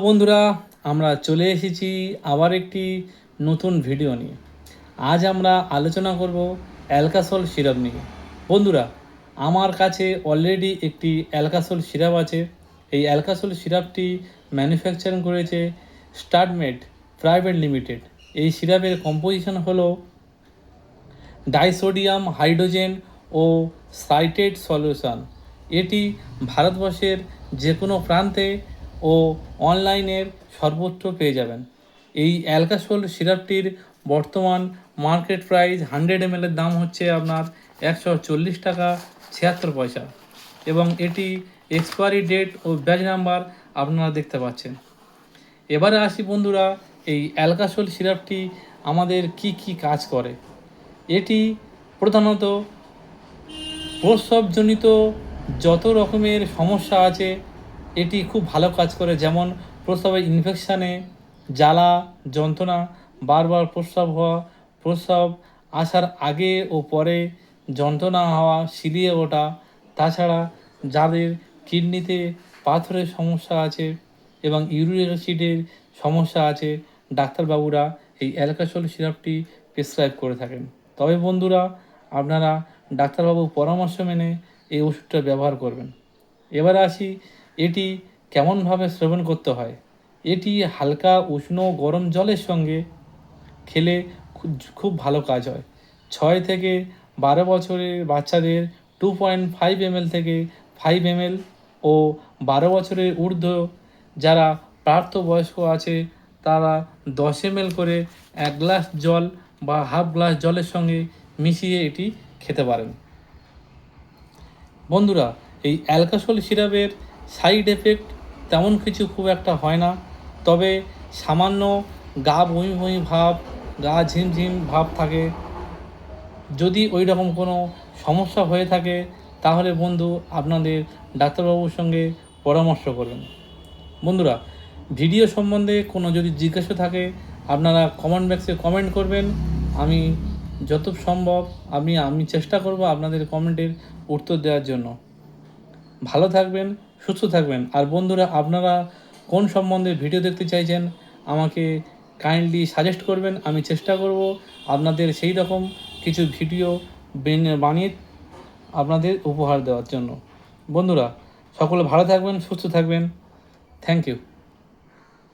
বন্ধুরা, আমরা চলে এসেছি আবার একটি নতুন ভিডিও নিয়ে। আজ আমরা আলোচনা করব অ্যালকাসল সিরাপ নিয়ে। বন্ধুরা, আমার কাছে অলরেডি একটি অ্যালকাসল সিরাপ আছে। এই অ্যালকাসল সিরাপটি ম্যানুফ্যাকচারিং করেছে স্টারমেড প্রাইভেট লিমিটেড। এই সিরাপের কম্পোজিশন হলো ডাইসোডিয়াম হাইড্রোজেন ও সাইটেট সলিউশন। এটি ভারতবর্ষের যে কোনো প্রান্তে ও অনলাইনের সর্বত্র পেয়ে যাবেন। এই অ্যালকাসল সিরাপটির বর্তমান মার্কেট প্রাইস 100 ml এর দাম হচ্ছে আপনার 140 টাকা 76 পয়সা, এবং এটি এক্সপায়ারি ডেট ও ব্যাচ নাম্বার আপনারা দেখতে পাচ্ছেন। এবারে আসি বন্ধুরা, এই অ্যালকাসল সিরাপটি আমাদের কি কি কাজ করে। এটি প্রধানত প্রস্রাবজনিত যত রকমের সমস্যা আছে এটি খুব ভালো কাজ করে। যেমন প্রস্রাবের ইনফেকশানে, জ্বালা যন্ত্রণা, বারবার প্রস্রাব হওয়া, প্রস্রাব আসার আগে ও পরে যন্ত্রণা হওয়া, সিলিয়ে ওঠা। তাছাড়া যাদের কিডনিতে পাথরের সমস্যা আছে এবং ইউরিক অ্যাসিডের সমস্যা আছে, ডাক্তারবাবুরা এই অ্যালকাসল সিরাপটি প্রেসক্রাইব করে থাকেন। তবে বন্ধুরা, আপনারা ডাক্তারবাবুর পরামর্শ মেনে এই ওষুধটা ব্যবহার করবেন। এবারে আসি এটি কেমনভাবে সেবন করতে হয়। এটি হালকা উষ্ণ গরম জলের সঙ্গে খেলে খুব ভালো কাজ হয়। 6 থেকে 12 বছরের বাচ্চাদের 2.5 ml থেকে 5 ml ও 12 বছরের ঊর্ধ্ব যারা প্রাপ্তবয়স্ক আছে তারা 10 ml করে 1 গ্লাস জল বা হাফ গ্লাস জলের সঙ্গে মিশিয়ে এটি খেতে পারেন। বন্ধুরা, এই অ্যালকাসল সিরাপের সাইড এফেক্ট তেমন কিছু খুব একটা হয় না, তবে সামান্য গা বমি বমি ভাব, গা ঝিমঝিম ভাব থাকে। যদি ওই রকম কোনো সমস্যা হয়ে থাকে তাহলে বন্ধু আপনাদের ডাক্তারবাবুর সঙ্গে পরামর্শ করবেন। বন্ধুরা, ভিডিও সম্বন্ধে কোনো যদি জিজ্ঞাসা থাকে আপনারা কমেন্ট বক্সে কমেন্ট করবেন। আমি যত সম্ভব আমি চেষ্টা করব আপনাদের কমেন্টের উত্তর দেওয়ার জন্য। ভালো থাকবেন, সুস্থ থাকবেন। আর বন্ধুরা, আপনারা কোন সম্বন্ধে ভিডিও দেখতে চাইছেন আমাকে কাইন্ডলি সাজেস্ট করবেন। আমি চেষ্টা করব আপনাদের সেই রকম কিছু ভিডিও বানিয়ে আপনাদের উপহার দেওয়ার জন্য। বন্ধুরা, সকলে ভালো থাকবেন, সুস্থ থাকবেন। Thank you.